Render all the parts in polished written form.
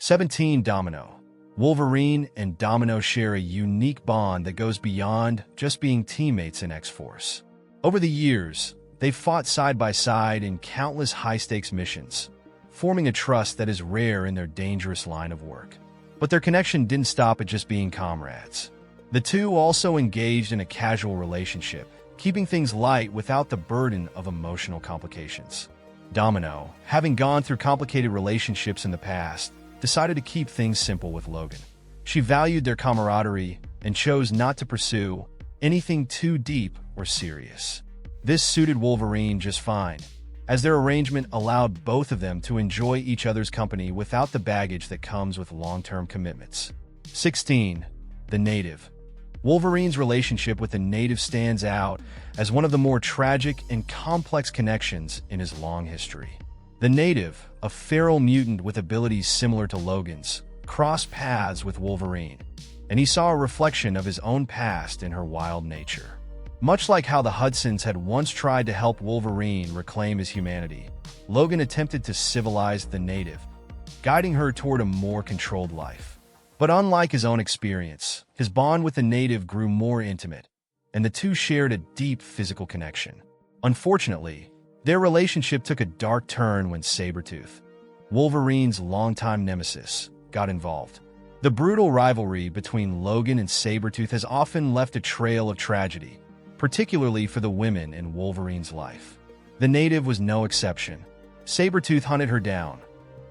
17. Domino. Wolverine and Domino share a unique bond that goes beyond just being teammates in X-Force. Over the years, they've fought side by side in countless high-stakes missions, forming a trust that is rare in their dangerous line of work. But their connection didn't stop at just being comrades. The two also engaged in a casual relationship, keeping things light without the burden of emotional complications. Domino, having gone through complicated relationships in the past, decided to keep things simple with Logan. She valued their camaraderie and chose not to pursue anything too deep or serious. This suited Wolverine just fine, as their arrangement allowed both of them to enjoy each other's company without the baggage that comes with long-term commitments. 16. The Native. Wolverine's relationship with the Native stands out as one of the more tragic and complex connections in his long history. The Native, a feral mutant with abilities similar to Logan's, crossed paths with Wolverine, and he saw a reflection of his own past in her wild nature. Much like how the Hudsons had once tried to help Wolverine reclaim his humanity, Logan attempted to civilize the Native, guiding her toward a more controlled life. But unlike his own experience, his bond with the Native grew more intimate, and the two shared a deep physical connection. Unfortunately, their relationship took a dark turn when Sabretooth, Wolverine's longtime nemesis, got involved. The brutal rivalry between Logan and Sabretooth has often left a trail of tragedy, particularly for the women in Wolverine's life. The Native was no exception. Sabretooth hunted her down,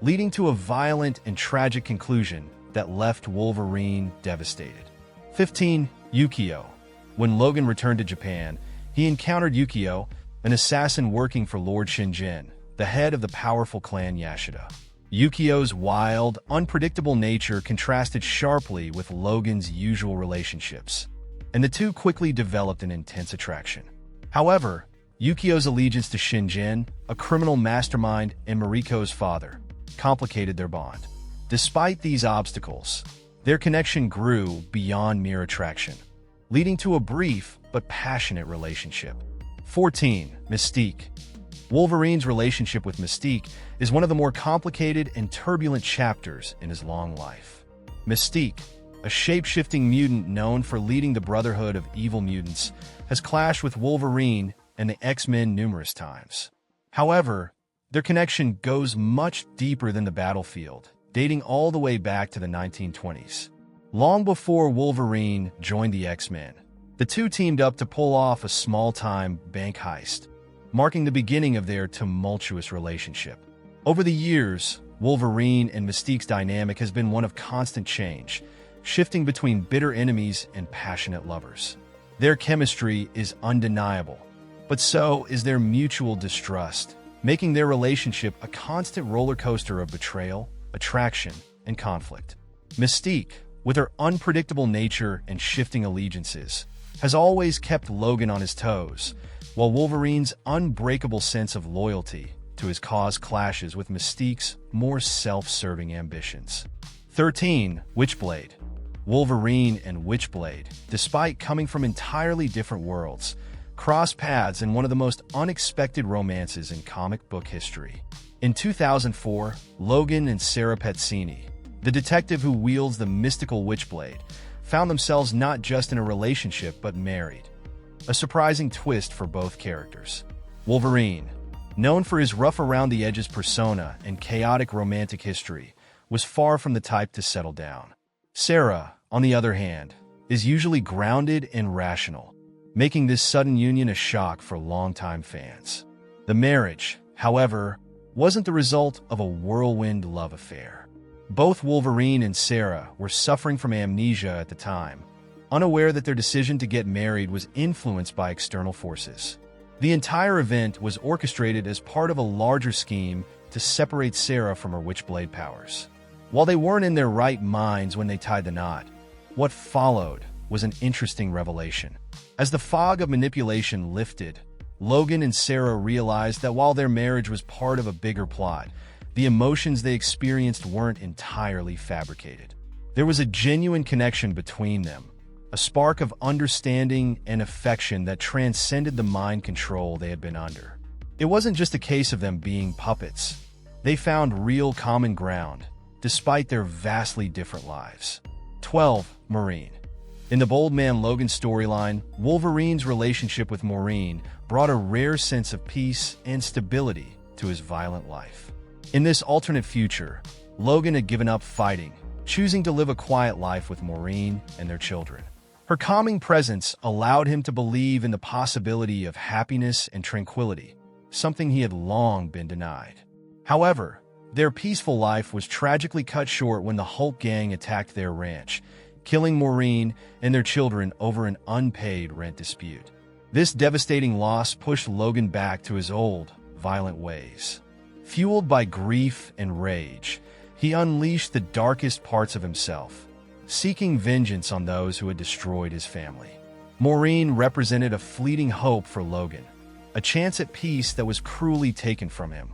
leading to a violent and tragic conclusion that left Wolverine devastated. 15. Yukio. When Logan returned to Japan, he encountered Yukio, an assassin working for Lord Shinjin, the head of the powerful clan Yashida. Yukio's wild, unpredictable nature contrasted sharply with Logan's usual relationships, and the two quickly developed an intense attraction. However, Yukio's allegiance to Shinjin, a criminal mastermind and Mariko's father, complicated their bond. Despite these obstacles, their connection grew beyond mere attraction, leading to a brief but passionate relationship. 14. Mystique. Wolverine's relationship with Mystique is one of the more complicated and turbulent chapters in his long life. Mystique, a shape-shifting mutant known for leading the Brotherhood of Evil Mutants, has clashed with Wolverine and the X-Men numerous times. However, their connection goes much deeper than the battlefield, dating all the way back to the 1920s. Long before Wolverine joined the X-Men, the two teamed up to pull off a small-time bank heist, marking the beginning of their tumultuous relationship. Over the years, Wolverine and Mystique's dynamic has been one of constant change, shifting between bitter enemies and passionate lovers. Their chemistry is undeniable, but so is their mutual distrust, making their relationship a constant roller coaster of betrayal, attraction, and conflict. Mystique, with her unpredictable nature and shifting allegiances, has always kept Logan on his toes, while Wolverine's unbreakable sense of loyalty to his cause clashes with Mystique's more self-serving ambitions. 13. Witchblade. Wolverine and Witchblade, despite coming from entirely different worlds, cross paths in one of the most unexpected romances in comic book history. In 2004, Logan and Sarah Pezzini, the detective who wields the mystical Witchblade, found themselves not just in a relationship but married. A surprising twist for both characters. Wolverine, known for his rough-around-the-edges persona and chaotic romantic history, was far from the type to settle down. Sarah, on the other hand, is usually grounded and rational, making this sudden union a shock for longtime fans. The marriage, however, wasn't the result of a whirlwind love affair. Both Wolverine and Sarah were suffering from amnesia at the time, unaware that their decision to get married was influenced by external forces. The entire event was orchestrated as part of a larger scheme to separate Sarah from her Witchblade powers. While they weren't in their right minds when they tied the knot, what followed was an interesting revelation. As the fog of manipulation lifted, Logan and Sarah realized that while their marriage was part of a bigger plot, the emotions they experienced weren't entirely fabricated. There was a genuine connection between them, a spark of understanding and affection that transcended the mind control they had been under. It wasn't just a case of them being puppets. They found real common ground, despite their vastly different lives. 12. Maureen. In the Bold Man Logan storyline, Wolverine's relationship with Maureen brought a rare sense of peace and stability to his violent life. In this alternate future, Logan had given up fighting, choosing to live a quiet life with Maureen and their children. Her calming presence allowed him to believe in the possibility of happiness and tranquility, something he had long been denied. However, their peaceful life was tragically cut short when the Hulk gang attacked their ranch, killing Maureen and their children over an unpaid rent dispute. This devastating loss pushed Logan back to his old, violent ways. Fueled by grief and rage, he unleashed the darkest parts of himself, seeking vengeance on those who had destroyed his family. Maureen represented a fleeting hope for Logan, a chance at peace that was cruelly taken from him,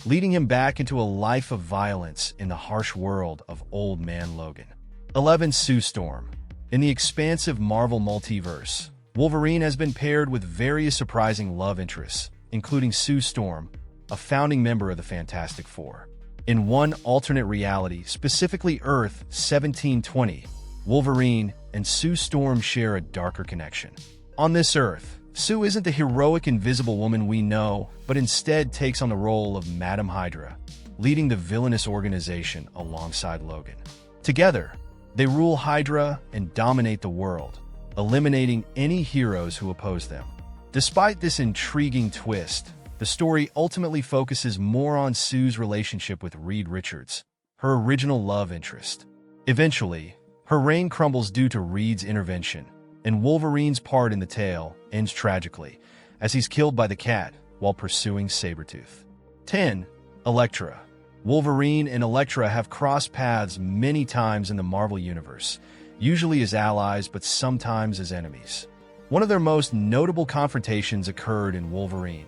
leading him back into a life of violence in the harsh world of Old Man Logan. 11. Sue Storm. In the expansive Marvel multiverse, Wolverine has been paired with various surprising love interests, including Sue Storm, a founding member of the Fantastic Four. In one alternate reality, specifically Earth 1720, Wolverine and Sue Storm share a darker connection. On this Earth, Sue isn't the heroic invisible woman we know, but instead takes on the role of Madam Hydra, leading the villainous organization alongside Logan. Together, they rule Hydra and dominate the world, eliminating any heroes who oppose them. Despite this intriguing twist, the story ultimately focuses more on Sue's relationship with Reed Richards, her original love interest. Eventually, her reign crumbles due to Reed's intervention, and Wolverine's part in the tale ends tragically, as he's killed by the cat while pursuing Sabretooth. 10. Elektra. Wolverine and Elektra have crossed paths many times in the Marvel Universe, usually as allies but sometimes as enemies. One of their most notable confrontations occurred in Wolverine,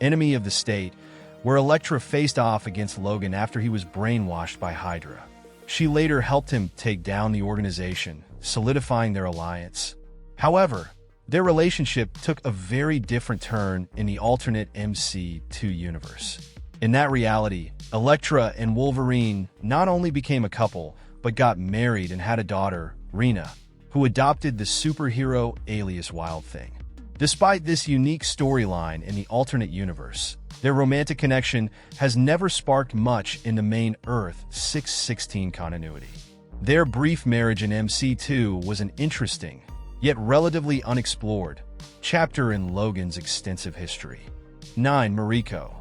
Enemy of the State, where Elektra faced off against Logan after he was brainwashed by Hydra. She later helped him take down the organization, solidifying their alliance. However, their relationship took a very different turn in the alternate MC2 universe. In that reality, Elektra and Wolverine not only became a couple, but got married and had a daughter, Rena, who adopted the superhero alias Wild Thing. Despite this unique storyline in the alternate universe, their romantic connection has never sparked much in the main Earth 616 continuity. Their brief marriage in MC2 was an interesting, yet relatively unexplored, chapter in Logan's extensive history. 9. Mariko.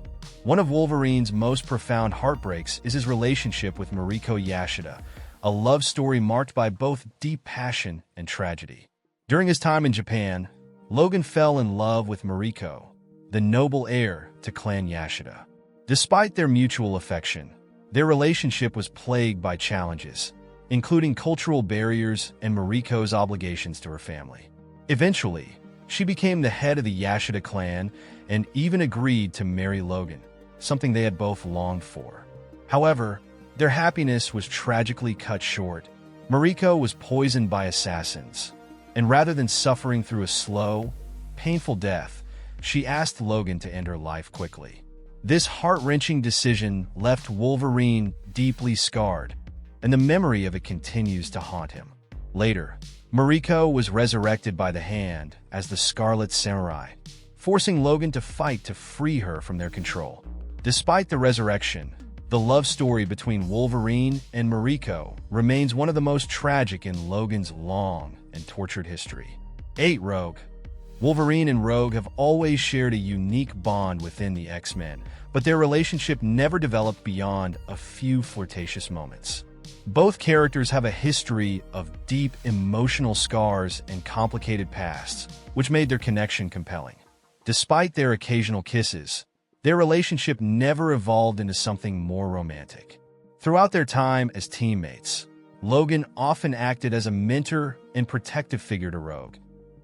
One of Wolverine's most profound heartbreaks is his relationship with Mariko Yashida, a love story marked by both deep passion and tragedy. During his time in Japan, Logan fell in love with Mariko, the noble heir to Clan Yashida. Despite their mutual affection, their relationship was plagued by challenges, including cultural barriers and Mariko's obligations to her family. Eventually, she became the head of the Yashida clan and even agreed to marry Logan, something they had both longed for. However, their happiness was tragically cut short. Mariko was poisoned by assassins, and rather than suffering through a slow, painful death, she asked Logan to end her life quickly. This heart-wrenching decision left Wolverine deeply scarred, and the memory of it continues to haunt him. Later, Mariko was resurrected by the Hand as the Scarlet Samurai, forcing Logan to fight to free her from their control. Despite the resurrection, the love story between Wolverine and Mariko remains one of the most tragic in Logan's long and tortured history. 8. Rogue. Wolverine and Rogue have always shared a unique bond within the X-Men, but their relationship never developed beyond a few flirtatious moments. Both characters have a history of deep emotional scars and complicated pasts, which made their connection compelling. Despite their occasional kisses, their relationship never evolved into something more romantic. Throughout their time as teammates, Logan often acted as a mentor and protective figure to Rogue,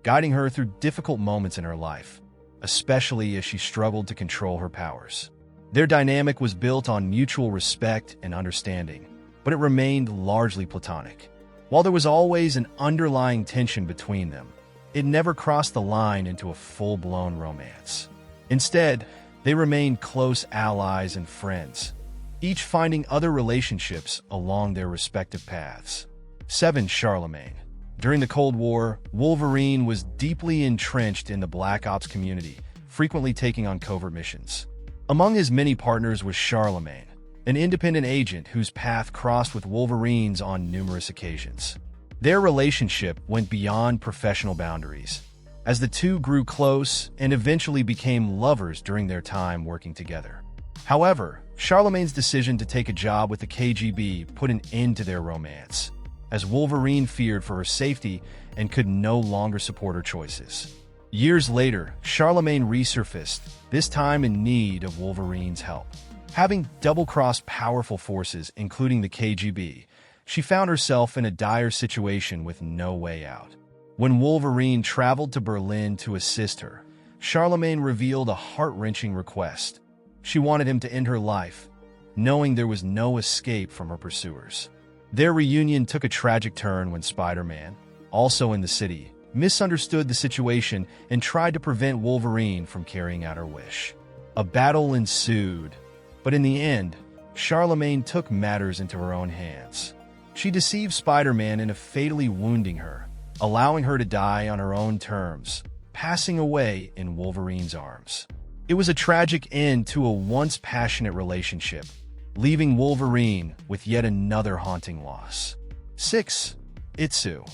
guiding her through difficult moments in her life, especially as she struggled to control her powers. Their dynamic was built on mutual respect and understanding, but it remained largely platonic. While there was always an underlying tension between them, it never crossed the line into a full-blown romance. Instead, they remained close allies and friends, each finding other relationships along their respective paths. 7. Charlemagne. During the Cold War, Wolverine was deeply entrenched in the Black Ops community, frequently taking on covert missions. Among his many partners was Charlemagne, an independent agent whose path crossed with Wolverine's on numerous occasions. Their relationship went beyond professional boundaries, as the two grew close and eventually became lovers during their time working together. However, Charlemagne's decision to take a job with the KGB put an end to their romance, as Wolverine feared for her safety and could no longer support her choices. Years later, Charlemagne resurfaced, this time in need of Wolverine's help. Having double-crossed powerful forces, including the KGB, she found herself in a dire situation with no way out. When Wolverine traveled to Berlin to assist her, Charlemagne revealed a heart-wrenching request. She wanted him to end her life, knowing there was no escape from her pursuers. Their reunion took a tragic turn when Spider-Man, also in the city, misunderstood the situation and tried to prevent Wolverine from carrying out her wish. A battle ensued, but in the end, Charlemagne took matters into her own hands. She deceived Spider-Man into fatally wounding her, allowing her to die on her own terms, passing away in Wolverine's arms. It was a tragic end to a once passionate relationship, leaving Wolverine with yet another haunting loss. 6. Itsu.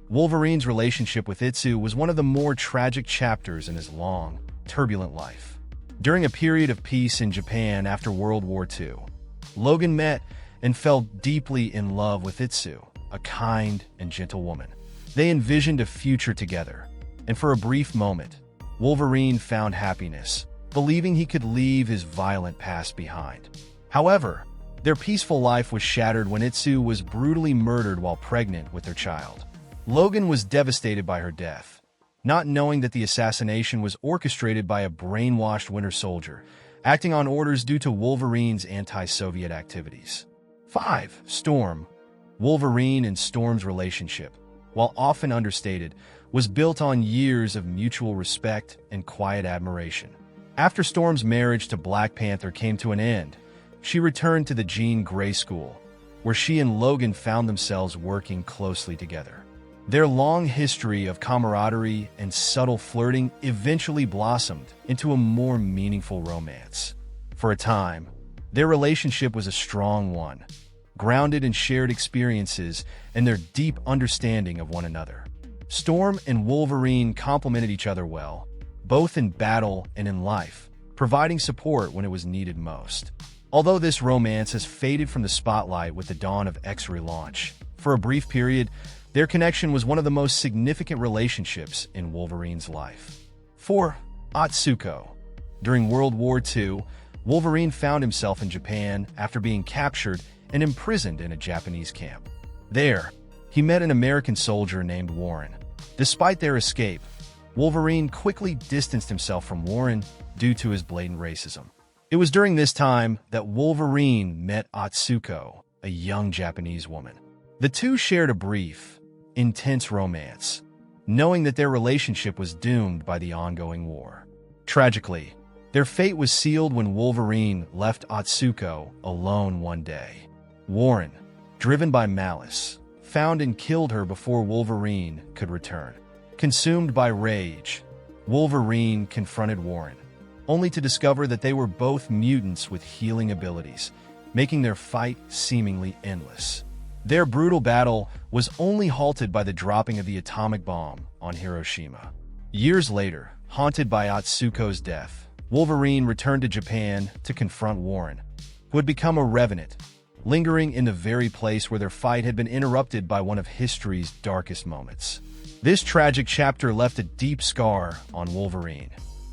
Wolverine's relationship with Itsu was one of the more tragic chapters in his long, turbulent life. During a period of peace in Japan after World War II, Logan met and fell deeply in love with Itsu, a kind and gentle woman. They envisioned a future together, and for a brief moment, Wolverine found happiness, believing he could leave his violent past behind. However, their peaceful life was shattered when Itsu was brutally murdered while pregnant with their child. Logan was devastated by her death, not knowing that the assassination was orchestrated by a brainwashed Winter Soldier, acting on orders due to Wolverine's anti-Soviet activities. 5. Storm. Wolverine and Storm's relationship, while often understated, was built on years of mutual respect and quiet admiration. After Storm's marriage to Black Panther came to an end, she returned to the Jean Grey School, where she and Logan found themselves working closely together. Their long history of camaraderie and subtle flirting eventually blossomed into a more meaningful romance. For a time, their relationship was a strong one, grounded in shared experiences and their deep understanding of one another. Storm and Wolverine complemented each other well, both in battle and in life, providing support when it was needed most. Although this romance has faded from the spotlight with the dawn of X-Ray launch, for a brief period, their connection was one of the most significant relationships in Wolverine's life. 4. Atsuko. During World War II, Wolverine found himself in Japan after being captured and imprisoned in a Japanese camp. There, he met an American soldier named Warren. Despite their escape, Wolverine quickly distanced himself from Warren due to his blatant racism. It was during this time that Wolverine met Atsuko, a young Japanese woman. The two shared a brief, intense romance, knowing that their relationship was doomed by the ongoing war. Tragically, their fate was sealed when Wolverine left Atsuko alone one day. Warren, driven by malice, found and killed her before Wolverine could return. Consumed by rage, Wolverine confronted Warren, only to discover that they were both mutants with healing abilities, making their fight seemingly endless. Their brutal battle was only halted by the dropping of the atomic bomb on Hiroshima. Years later, haunted by Atsuko's death, Wolverine returned to Japan to confront Warren, who had become a revenant, lingering in the very place where their fight had been interrupted by one of history's darkest moments. This tragic chapter left a deep scar on Wolverine,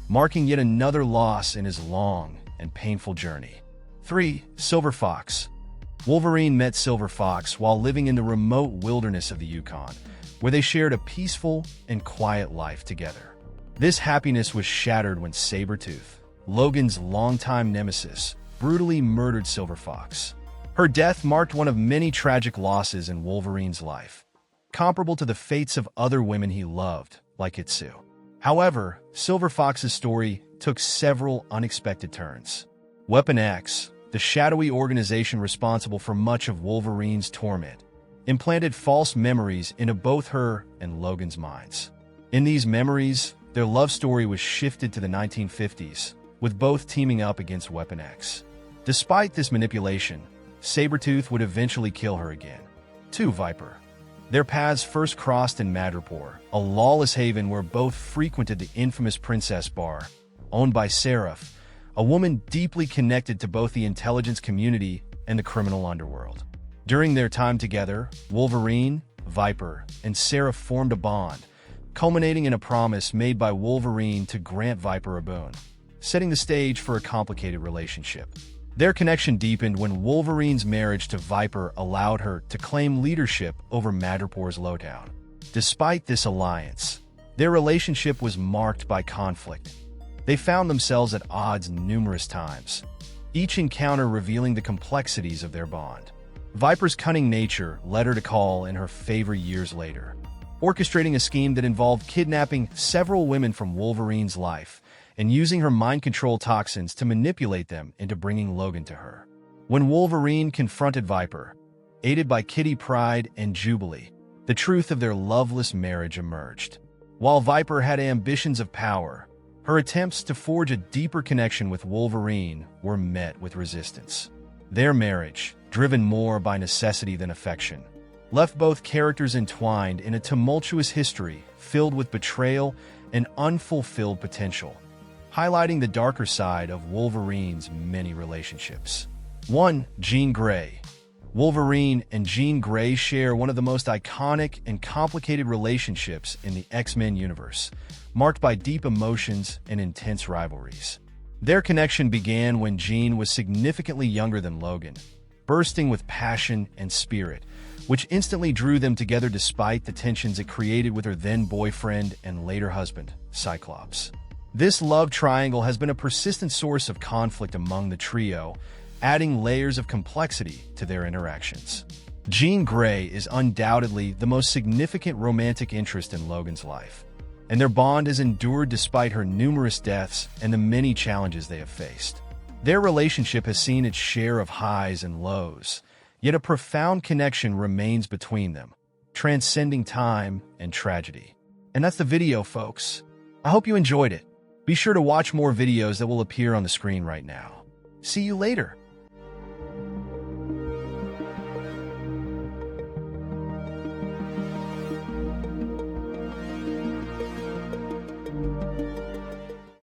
marking yet another loss in his long and painful journey. 3. Silver Fox. Wolverine met Silver Fox while living in the remote wilderness of the Yukon, where they shared a peaceful and quiet life together. This happiness was shattered when Sabretooth, Logan's longtime nemesis, brutally murdered Silver Fox. Her death marked one of many tragic losses in Wolverine's life, comparable to the fates of other women he loved, like Itsu. However, Silver Fox's story took several unexpected turns. Weapon X, the shadowy organization responsible for much of Wolverine's torment, implanted false memories into both her and Logan's minds. In these memories, their love story was shifted to the 1950s, with both teaming up against Weapon X. Despite this manipulation, Sabretooth would eventually kill her again. 2. Viper. Their paths first crossed in Madripoor, a lawless haven where both frequented the infamous Princess Bar, owned by Seraph, a woman deeply connected to both the intelligence community and the criminal underworld. During their time together, Wolverine, Viper, and Seraph formed a bond, culminating in a promise made by Wolverine to grant Viper a boon, setting the stage for a complicated relationship. Their connection deepened when Wolverine's marriage to Viper allowed her to claim leadership over Madripoor's lowdown. Despite this alliance, their relationship was marked by conflict. They found themselves at odds numerous times, each encounter revealing the complexities of their bond. Viper's cunning nature led her to call in her favor years later, orchestrating a scheme that involved kidnapping several women from Wolverine's life and using her mind control toxins to manipulate them into bringing Logan to her. When Wolverine confronted Viper, aided by Kitty Pryde and Jubilee, the truth of their loveless marriage emerged. While Viper had ambitions of power, her attempts to forge a deeper connection with Wolverine were met with resistance. Their marriage, driven more by necessity than affection, left both characters entwined in a tumultuous history filled with betrayal and unfulfilled potential, highlighting the darker side of Wolverine's many relationships. 1. Jean Grey. Wolverine and Jean Grey share one of the most iconic and complicated relationships in the X-Men universe, marked by deep emotions and intense rivalries. Their connection began when Jean was significantly younger than Logan, bursting with passion and spirit, which instantly drew them together despite the tensions it created with her then-boyfriend and later husband, Cyclops. This love triangle has been a persistent source of conflict among the trio, adding layers of complexity to their interactions. Jean Grey is undoubtedly the most significant romantic interest in Logan's life, and their bond has endured despite her numerous deaths and the many challenges they have faced. Their relationship has seen its share of highs and lows, yet a profound connection remains between them, transcending time and tragedy. And that's the video, folks. I hope you enjoyed it. Be sure to watch more videos that will appear on the screen right now. See you later.